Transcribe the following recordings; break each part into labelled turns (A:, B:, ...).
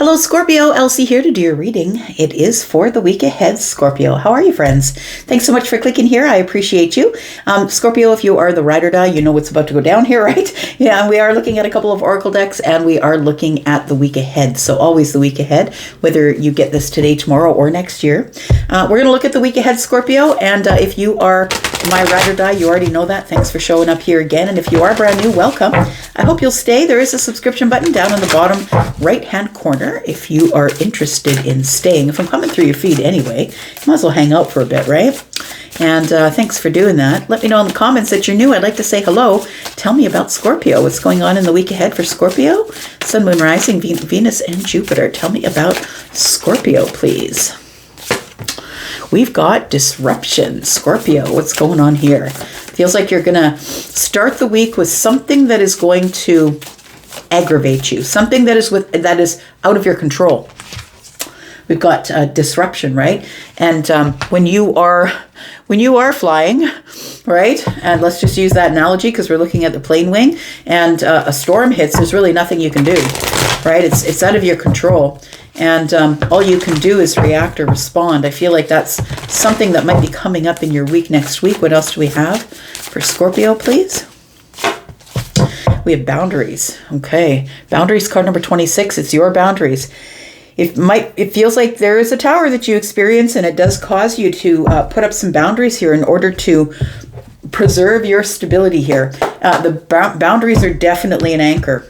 A: Hello, Scorpio. Elsie here to do your reading. It is for the week ahead, Scorpio. How are you, friends? Thanks so much for clicking here. I appreciate you. Scorpio, if you are the ride or die, you know what's about to go down here, right? Yeah, we are looking at a couple of oracle decks, and we are looking at the week ahead. So always the week ahead, whether you get this today, tomorrow, or next year. We're going to look at the week ahead, Scorpio. And if you are my ride or die, you already know that. Thanks for showing up here again. And if you are brand new, welcome. I hope you'll stay. There is a subscription button down in the bottom right-hand corner if you are interested in staying. If I'm coming through your feed anyway, you might as well hang out for a bit, right? And thanks for doing that. Let me know in the comments that you're new. I'd like to say hello. Tell me about Scorpio. What's going on in the week ahead for Scorpio? Sun, Moon, Rising, Venus, and Jupiter. Tell me about Scorpio, please. We've got disruption. Scorpio, what's going on here? Feels like you're going to start the week with something that is going to aggravate you, something that is out of your control. We've got disruption, right? And when you are flying, right? And let's just use that analogy because we're looking at the plane wing, and a storm hits. There's really nothing you can do, right? It's out of your control. And all you can do is react or respond. I feel like that's something that might be coming up in your week next week. What else do we have for Scorpio, please? We have boundaries. Okay. Boundaries card number 26. It's your boundaries. It feels like there is a tower that you experience, and it does cause you to put up some boundaries here in order to preserve your stability here. The boundaries are definitely an anchor.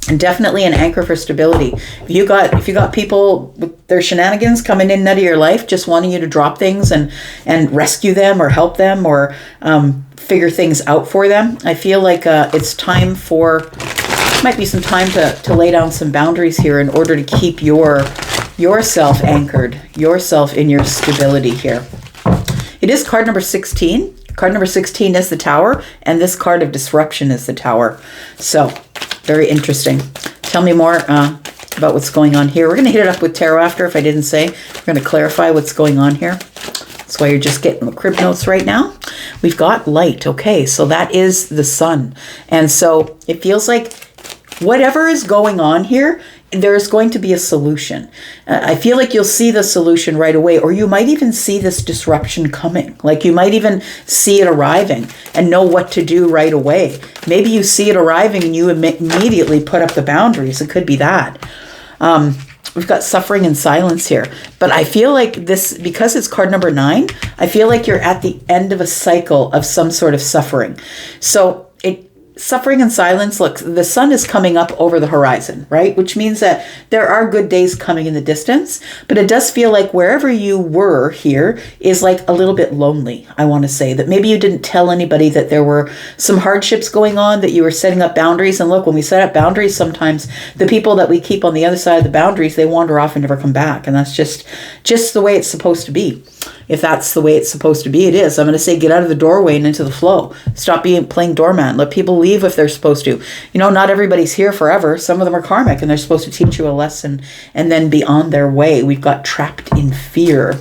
A: And definitely an anchor for stability. If you got people with their shenanigans coming in and out of your life, just wanting you to drop things and rescue them or help them or figure things out for them, I feel like it's time might be some time to lay down some boundaries here in order to keep yourself anchored, yourself in your stability here. It is card number 16. Card number 16 is the Tower, and this card of disruption is the Tower. So, very interesting. Tell me more about what's going on here. We're going to hit it up with tarot after, if I didn't say. We're going to clarify what's going on here. That's why you're just getting the crib notes right now. We've got light. Okay, so that is the sun. And so it feels like whatever is going on here, there's going to be a solution. I feel like you'll see the solution right away, or you might even see this disruption coming. Like you might even see it arriving and know what to do right away. Maybe you see it arriving and you immediately put up the boundaries. It could be that. We've got suffering and silence here. But I feel like this, because it's card number 9, I feel like you're at the end of a cycle of some sort of suffering. So suffering and silence, look, the sun is coming up over the horizon, right? Which means that there are good days coming in the distance, but it does feel like wherever you were here is like a little bit lonely. I want to say that maybe you didn't tell anybody that there were some hardships going on, that you were setting up boundaries. And look, when we set up boundaries, sometimes the people that we keep on the other side of the boundaries, they wander off and never come back. And that's just the way it's supposed to be. If that's the way it's supposed to be, it is. I'm going to say get out of the doorway and into the flow. Stop playing doormat. Let people leave if they're supposed to. You know, not everybody's here forever. Some of them are karmic and they're supposed to teach you a lesson and then be on their way. We've got trapped in fear.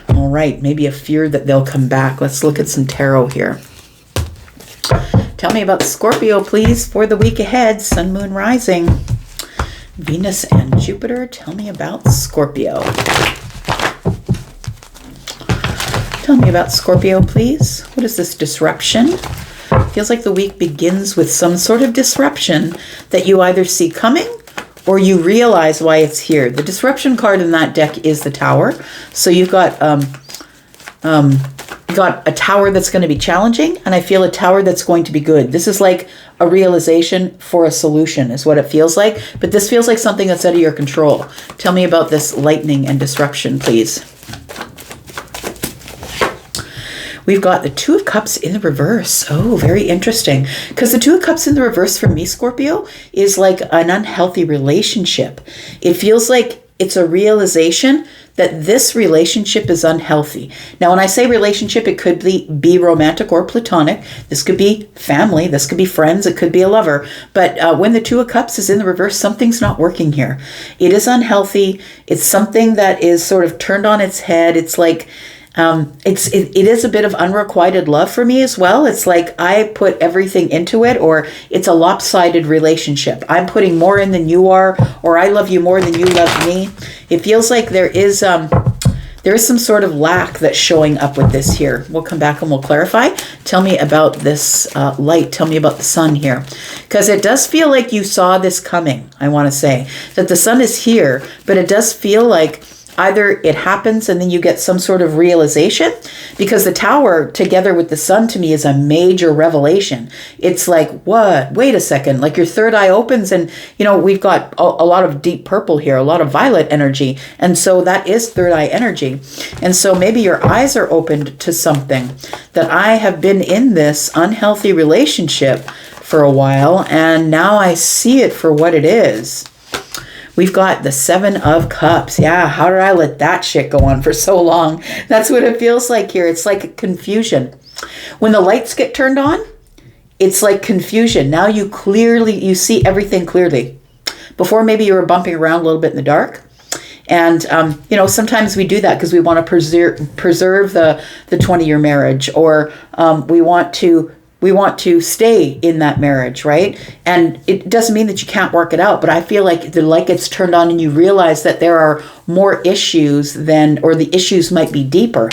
A: All right, maybe a fear that they'll come back. Let's look at some tarot here. Tell me about Scorpio, please, for the week ahead. Sun, Moon, Rising, Venus, and Jupiter. Tell me about Scorpio. Tell me about Scorpio, please. What is this disruption? Feels like the week begins with some sort of disruption that you either see coming or you realize why it's here. The disruption card in that deck is the Tower. So you've got a tower that's going to be challenging, and I feel a tower that's going to be good. This is like a realization for a solution is what it feels like. But this feels like something that's out of your control. Tell me about this lightning and disruption, please. We've got the Two of Cups in the reverse. Oh, very interesting. Because the Two of Cups in the reverse for me, Scorpio, is like an unhealthy relationship. It feels like it's a realization that this relationship is unhealthy. Now, when I say relationship, it could be romantic or platonic. This could be family. This could be friends. It could be a lover. But when the Two of Cups is in the reverse, something's not working here. It is unhealthy. It's something that is sort of turned on its head. It's like It is a bit of unrequited love for me as well. It's like I put everything into it, or it's a lopsided relationship. I'm putting more in than you are, or I love you more than you love me. It feels like there is some sort of lack that's showing up with this here. We'll come back and we'll clarify. Tell me about this light. Tell me about the sun here. Because it does feel like you saw this coming, I want to say. That the sun is here, but it does feel like either it happens and then you get some sort of realization, because the tower together with the sun to me is a major revelation. It's like, what? Wait a second. Like your third eye opens and, we've got a lot of deep purple here, a lot of violet energy. And so that is third eye energy. And so maybe your eyes are opened to something, that I have been in this unhealthy relationship for a while and now I see it for what it is. We've got the 7 of Cups. Yeah, how did I let that shit go on for so long? That's what it feels like here. It's like confusion. When the lights get turned on, it's like confusion. Now you see everything clearly. Before, maybe you were bumping around a little bit in the dark. And, sometimes we do that because we want to preserve the 20-year marriage, or we want to stay in that marriage, right? And it doesn't mean that you can't work it out, but I feel like the light gets turned on and you realize that there are more issues or the issues might be deeper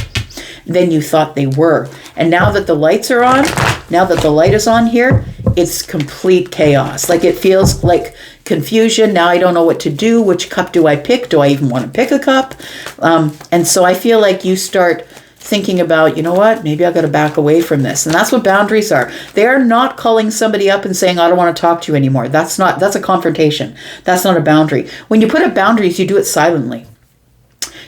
A: than you thought they were. And now that the lights are on, now that the light is on here, it's complete chaos. Like it feels like confusion. Now I don't know what to do. Which cup do I pick? Do I even want to pick a cup? And so I feel like you start thinking about, maybe I got to back away from this. And that's what boundaries are. They are not calling somebody up and saying, I don't want to talk to you anymore. That's a confrontation. That's not a boundary. When you put up boundaries, you do it silently.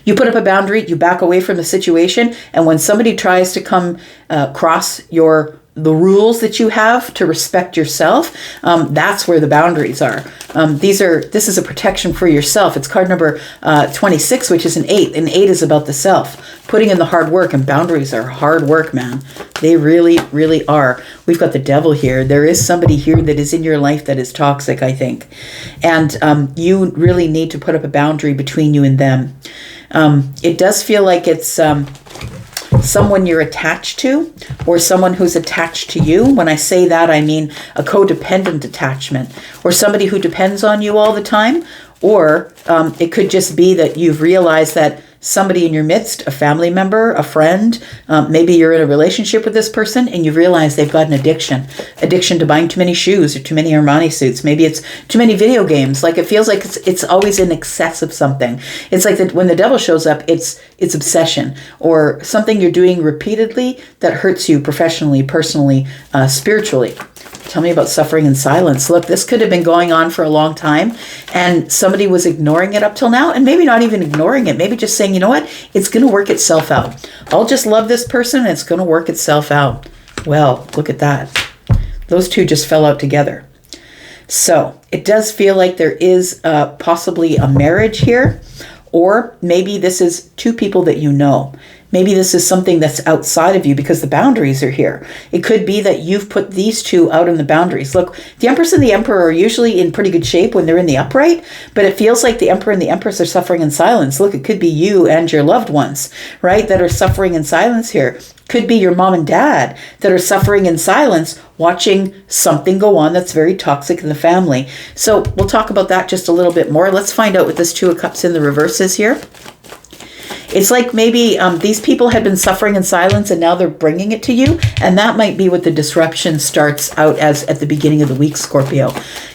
A: You put up a boundary, you back away from the situation. And when somebody tries to come cross the rules that you have to respect yourself, that's where the boundaries are. This is a protection for yourself. It's card number 26, which is an 8. An 8 is about the self, putting in the hard work, and boundaries are hard work, man. They really, really are. We've got the devil here. There is somebody here that is in your life that is toxic, I think. And you really need to put up a boundary between you and them. It does feel like it's someone you're attached to, or someone who's attached to you. When I say that, I mean a codependent attachment, or somebody who depends on you all the time. Or it could just be that you've realized that somebody in your midst, a family member, a friend, maybe you're in a relationship with this person and you realize they've got an addiction to buying too many shoes or too many Armani suits. Maybe it's too many video games. Like it feels like it's always in excess of something. It's like that when the devil shows up, it's obsession, or something you're doing repeatedly that hurts you professionally, personally, spiritually. Tell me about suffering in silence. Look, this could have been going on for a long time and somebody was ignoring it up till now, and maybe not even ignoring it. Maybe just saying, you know what? It's going to work itself out. I'll just love this person and it's going to work itself out. Well, look at that. Those two just fell out together. So it does feel like there is possibly a marriage here, or maybe this is two people that you know. Maybe this is something that's outside of you because the boundaries are here. It could be that you've put these two out in the boundaries. Look, the Empress and the Emperor are usually in pretty good shape when they're in the upright, but it feels like the Emperor and the Empress are suffering in silence. Look, it could be you and your loved ones, right, that are suffering in silence here. Could be your mom and dad that are suffering in silence, watching something go on that's very toxic in the family. So we'll talk about that just a little bit more. Let's find out what this Two of Cups in the reverse is here. It's like maybe these people had been suffering in silence and now they're bringing it to you. And that might be what the disruption starts out as at the beginning of the week, Scorpio.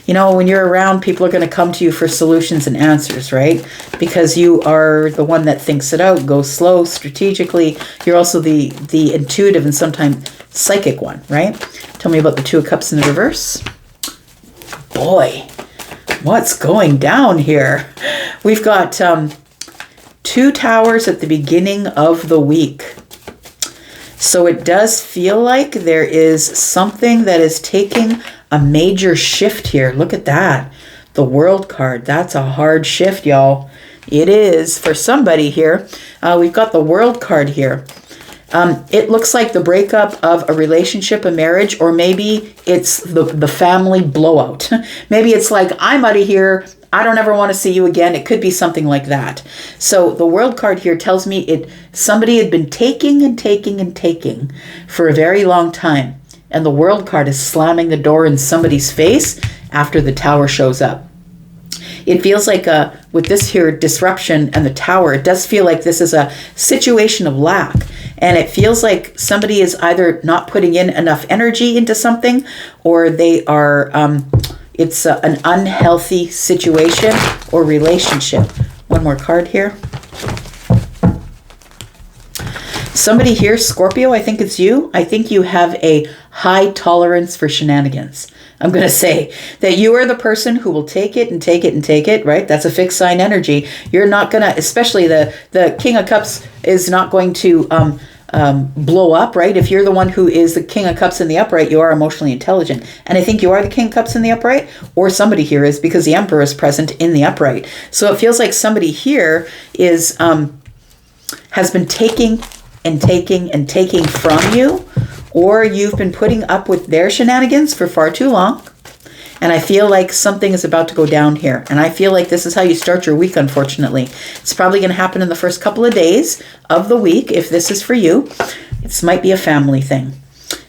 A: When you're around, people are going to come to you for solutions and answers, right? Because you are the one that thinks it out, goes slow, strategically. You're also the intuitive and sometimes psychic one, right? Tell me about the Two of Cups in the reverse. Boy, what's going down here? We've got Two Towers at the beginning of the week. So it does feel like there is something that is taking a major shift here. Look at that. The World card. That's a hard shift, y'all. It is for somebody here. We've got the World card here. It looks like the breakup of a relationship, a marriage, or maybe it's the family blowout. Maybe it's like, I'm out of here. I don't ever want to see you again. It could be something like that. So the World card here tells me somebody had been taking and taking and taking for a very long time. And the World card is slamming the door in somebody's face after the Tower shows up. It feels like with this here disruption and the Tower, it does feel like this is a situation of lack. And it feels like somebody is either not putting in enough energy into something, or they are, it's an unhealthy situation or relationship. One more card here. Somebody here, Scorpio, I think it's you. I think you have a high tolerance for shenanigans. I'm going to say that you are the person who will take it and take it and take it, right? That's a fixed sign energy. You're not going to, especially the King of Cups is not going to blow up, right? If you're the one who is the King of Cups in the upright, you are emotionally intelligent. And I think you are the King of Cups in the upright, or somebody here is, because the Emperor is present in the upright. So it feels like somebody here is has been taking and taking and taking from you, or you've been putting up with their shenanigans for far too long. And I feel like something is about to go down here. And I feel like this is how you start your week, unfortunately. It's probably going to happen in the first couple of days of the week, if this is for you. It might be a family thing.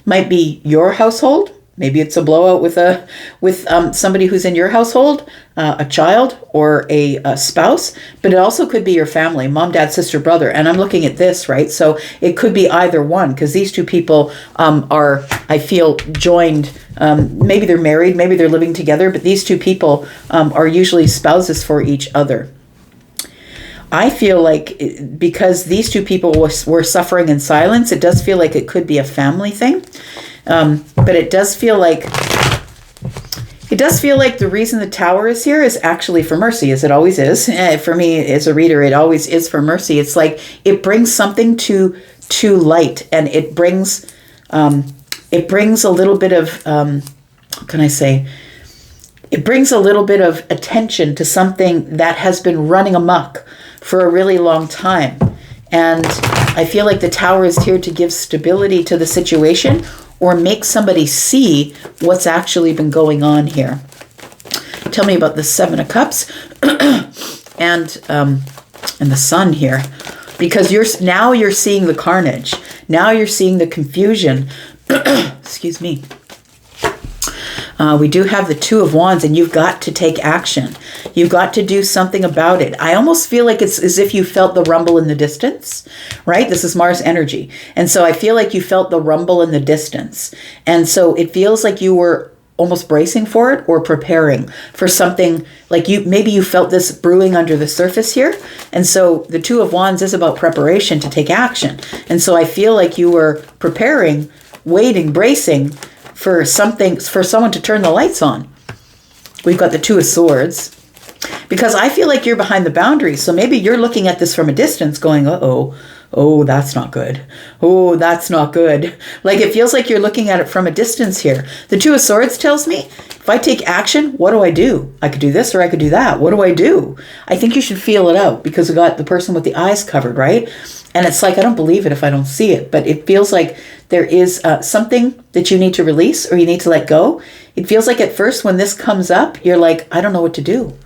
A: Might be your household. Maybe it's a blowout with somebody who's in your household, a child or a spouse, but it also could be your family, mom, dad, sister, brother. And I'm looking at this, right? So it could be either one, because these two people are, I feel, joined. Maybe they're married, maybe they're living together, but these two people are usually spouses for each other. I feel like because these two people were suffering in silence, it does feel like it could be a family thing. But it does feel like the reason the Tower is here is actually for mercy, as it always is. For me, as a reader, it always is for mercy. It's like it brings something to light, and it brings a little bit of what can I say? It brings a little bit of attention to something that has been running amok for a really long time. And I feel like the Tower is here to give stability to the situation, or make somebody see what's actually been going on here. Tell me about the Seven of Cups and the Sun here, because you're seeing the carnage. Now you're seeing the confusion. Excuse me. We do have the Two of Wands, and you've got to take action. You've got to do something about it. I almost feel like it's as if you felt the rumble in the distance, right? This is Mars energy. And so I feel like you felt the rumble in the distance. And so it feels like you were almost bracing for it or preparing for something, like maybe you felt this brewing under the surface here. And so the Two of Wands is about preparation to take action. And so I feel like you were preparing, waiting, bracing for someone to turn the lights on. We've got the Two of Swords, because I feel like you're behind the boundaries. So maybe you're looking at this from a distance going, oh, that's not good. Oh, that's not good. Like it feels like you're looking at it from a distance here. The Two of Swords tells me, if I take action, what do I do? I could do this or I could do that. What do I do? I think you should feel it out, because we got the person with the eyes covered, right? And it's like, I don't believe it if I don't see it, but it feels like there is something that you need to release or you need to let go. It feels like at first when this comes up, you're like, I don't know what to do.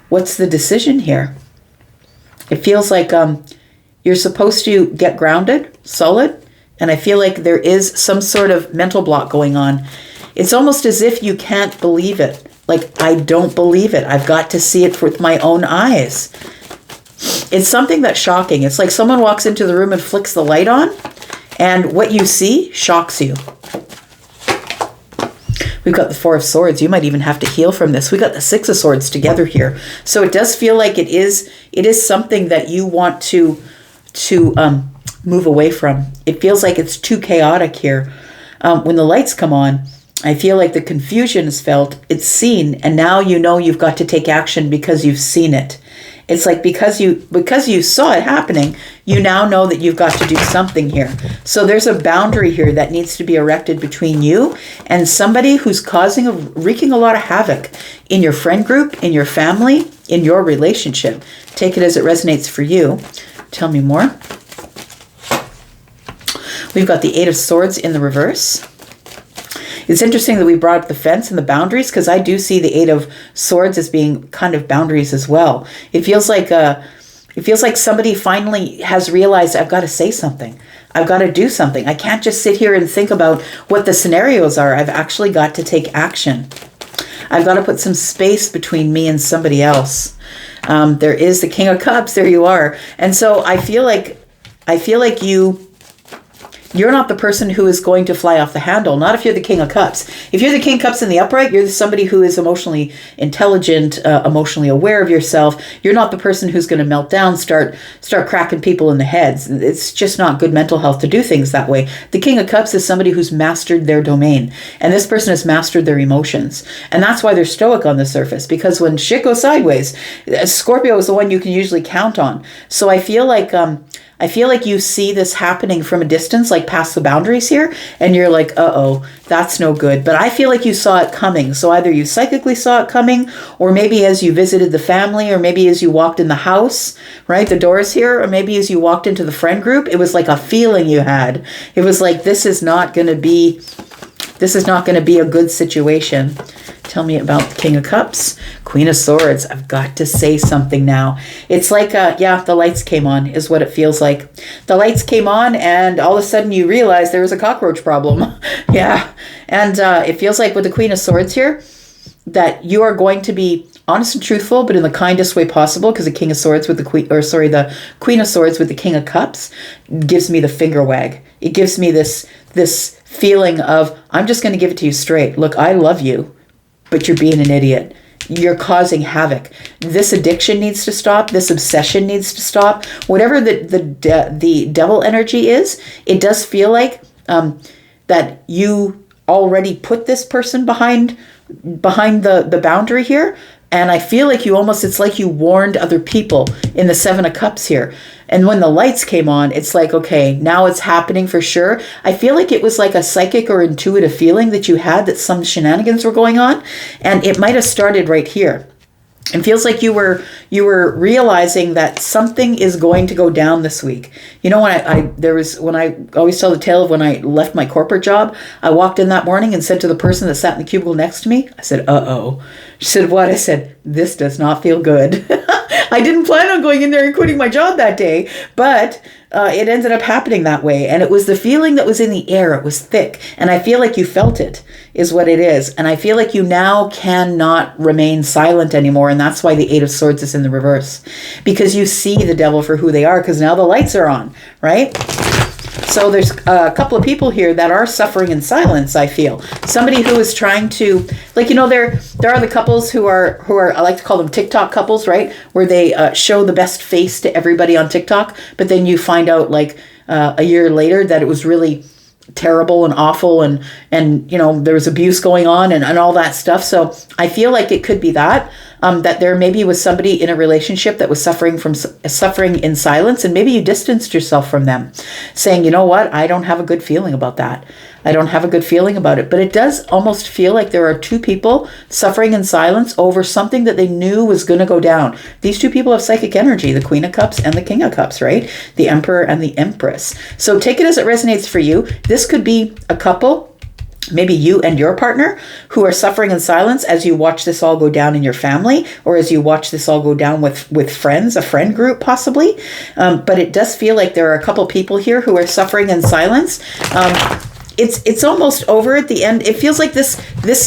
A: What's the decision here? It feels like you're supposed to get grounded, solid, and I feel like there is some sort of mental block going on. It's almost as if you can't believe it. Like, I don't believe it. I've got to see it with my own eyes. It's something that's shocking. It's like someone walks into the room and flicks the light on, and what you see shocks you. We've got the Four of Swords. You might even have to heal from this. We got the Six of Swords together here. So it does feel like it is something that you want to move away from. It feels like it's too chaotic here. When the lights come on, I feel like the confusion is felt, it's seen, and now you know you've got to take action because you've seen it. It's like because you saw it happening, you now know that you've got to do something here. So there's a boundary here that needs to be erected between you and somebody who's wreaking a lot of havoc in your friend group, in your family, in your relationship. Take it as it resonates for you. Tell me more. We've got the Eight of Swords in the reverse. It's interesting that we brought up the fence and the boundaries, because I do see the Eight of Swords as being kind of boundaries as well. It feels like somebody finally has realized, I've got to say something. I've got to do something. I can't just sit here and think about what the scenarios are. I've actually got to take action. I've got to put some space between me and somebody else. There is the King of Cups. There you are. And so I feel like you're not the person who is going to fly off the handle. Not if you're the King of Cups. If you're the King of Cups in the upright, you're somebody who is emotionally intelligent, emotionally aware of yourself. You're not the person who's going to melt down, start cracking people in the heads. It's just not good mental health to do things that way. The King of Cups is somebody who's mastered their domain. And this person has mastered their emotions. And that's why they're stoic on the surface. Because when shit goes sideways, Scorpio is the one you can usually count on. So I feel like you see this happening from a distance, like past the boundaries here, and you're like, uh-oh, that's no good. But I feel like you saw it coming. So either you psychically saw it coming, or maybe as you visited the family, or maybe as you walked in the house, right? The doors here, or maybe as you walked into the friend group, it was like a feeling you had. It was like, this is not going to be a good situation. Tell me about the King of Cups, Queen of Swords. I've got to say something now. It's like, the lights came on is what it feels like. The lights came on and all of a sudden you realize there was a cockroach problem. Yeah. And it feels like with the Queen of Swords here, that you are going to be honest and truthful, but in the kindest way possible, because the King of Swords with the Queen of Swords with the King of Cups gives me the finger wag. It gives me this feeling of, I'm just going to give it to you straight. Look, I love you, but you're being an idiot. You're causing havoc. This addiction needs to stop. This obsession needs to stop. Whatever the devil energy is, it does feel like that you already put this person behind the boundary here. And I feel like it's like you warned other people in the Seven of Cups here. And when the lights came on, it's like, okay, now it's happening for sure. I feel like it was like a psychic or intuitive feeling that you had that some shenanigans were going on. And it might have started right here. It feels like you were realizing that something is going to go down this week. You know, when I always tell the tale of when I left my corporate job, I walked in that morning and said to the person that sat in the cubicle next to me, I said, uh-oh. She said, what? I said, this does not feel good. I didn't plan on going in there and quitting my job that day, but it ended up happening that way. And it was the feeling that was in the air. It was thick. And I feel like you felt it is what it is. And I feel like you now cannot remain silent anymore. And that's why the Eight of Swords is in the reverse, because you see the devil for who they are, because now the lights are on, right? So there's a couple of people here that are suffering in silence, I feel. Somebody who is trying to, like, you know, there are the couples who are, I like to call them TikTok couples, right? Where they show the best face to everybody on TikTok, but then you find out like a year later that it was really terrible and awful, and you know, there was abuse going on and all that stuff. So I feel like it could be that there maybe was somebody in a relationship that was suffering in silence, and maybe you distanced yourself from them, saying, you know what, I don't have a good feeling about that. I don't have a good feeling about it. But it does almost feel like there are two people suffering in silence over something that they knew was going to go down. These two people have psychic energy, the Queen of Cups and the King of Cups, right? The Emperor and the Empress. So take it as it resonates for you. This could be a couple, maybe you and your partner, who are suffering in silence as you watch this all go down in your family, or as you watch this all go down with friends, a friend group possibly. But it does feel like there are a couple people here who are suffering in silence. It's almost over at the end. It feels like this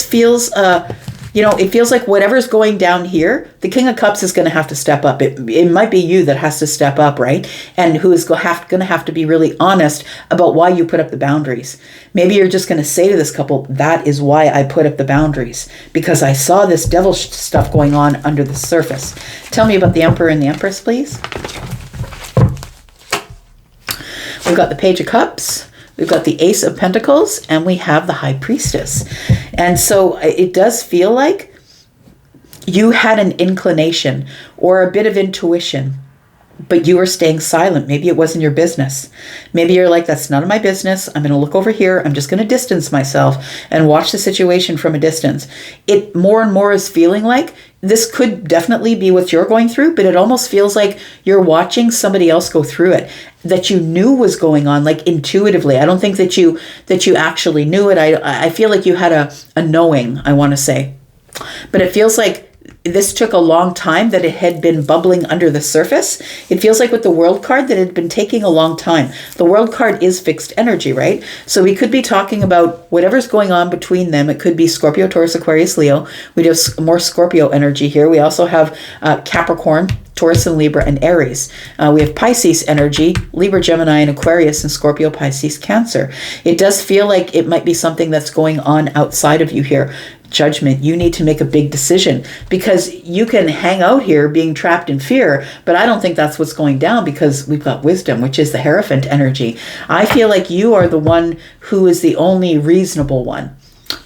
A: feels, it feels like whatever's going down here, the King of Cups is going to have to step up. It might be you that has to step up, right? And who is going to have to be really honest about why you put up the boundaries. Maybe you're just going to say to this couple, that is why I put up the boundaries, because I saw this devil stuff going on under the surface. Tell me about the Emperor and the Empress, please. We've got the Page of Cups. We've got the Ace of Pentacles, and we have the High Priestess. And so it does feel like you had an inclination or a bit of intuition but you are staying silent. Maybe it wasn't your business. Maybe you're like, that's none of my business. I'm going to look over here. I'm just going to distance myself and watch the situation from a distance. It more and more is feeling like this could definitely be what you're going through, but it almost feels like you're watching somebody else go through it that you knew was going on, like intuitively. I don't think that you actually knew it. I feel like you had a knowing, I want to say. But it feels like this took a long time, that it had been bubbling under the surface. It feels like with the World card that it had been taking a long time. The World card is fixed energy, right? So we could be talking about whatever's going on between them. It could be Scorpio, Taurus, Aquarius, Leo. We have more Scorpio energy here. We also have Capricorn, Taurus and Libra, and Aries. We have Pisces energy, Libra, Gemini, and Aquarius, and Scorpio, Pisces, Cancer. It does feel like it might be something that's going on outside of you here. Judgment. You need to make a big decision, because you can hang out here being trapped in fear, but I don't think that's what's going down, because we've got wisdom, which is the Hierophant energy. I feel like you are the one who is the only reasonable one.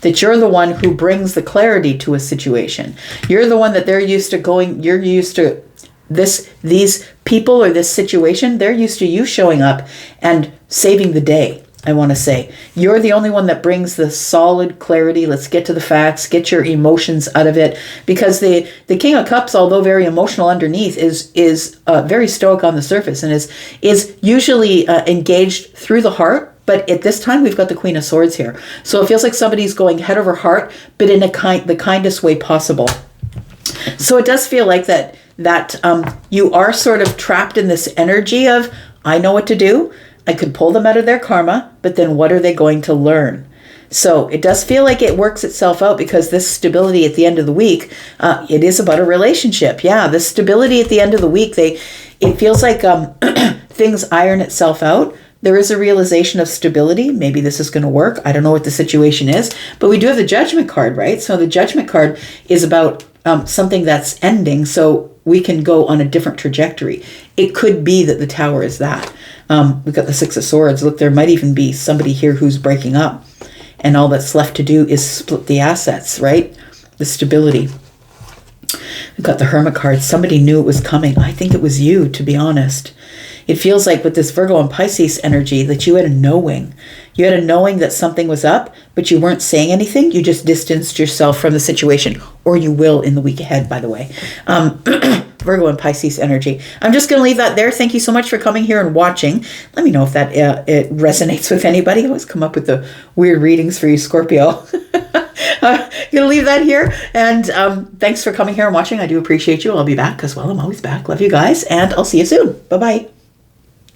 A: That you're the one who brings the clarity to a situation. You're the one that they're used to going, you're used to these people or this situation, they're used to you showing up and saving the day. I want to say you're the only one that brings the solid clarity. Let's get to the facts, get your emotions out of it, because the King of Cups, although very emotional underneath, is very stoic on the surface, and is usually engaged through the heart. But at this time, we've got the Queen of Swords here, so it feels like somebody's going head over heart, but in the kindest way possible. So it does feel like that you are sort of trapped in this energy of, I know what to do. I could pull them out of their karma, but then what are they going to learn? So it does feel like it works itself out, because this stability at the end of the week, it is about a relationship. Yeah, the stability at the end of the week, it feels like things iron itself out. There is a realization of stability. Maybe this is going to work. I don't know what the situation is, but we do have the Judgment card, right? So the Judgment card is about something that's ending, so we can go on a different trajectory. It could be that the Tower is that. We've got the Six of Swords. Look, there might even be somebody here who's breaking up, and all that's left to do is split the assets, right? The stability. We've got the Hermit card. Somebody knew it was coming. I think it was you, to be honest. It feels like with this Virgo and Pisces energy that you had a knowing. You had a knowing that something was up, but you weren't saying anything. You just distanced yourself from the situation, or you will in the week ahead, by the way. Virgo and Pisces energy. I'm just going to leave that there. Thank you so much for coming here and watching. Let me know if that it resonates with anybody. I always come up with the weird readings for you, Scorpio. I'm going to leave that here. And thanks for coming here and watching. I do appreciate you. I'll be back because, well, I'm always back. Love you guys. And I'll see you soon. Bye-bye.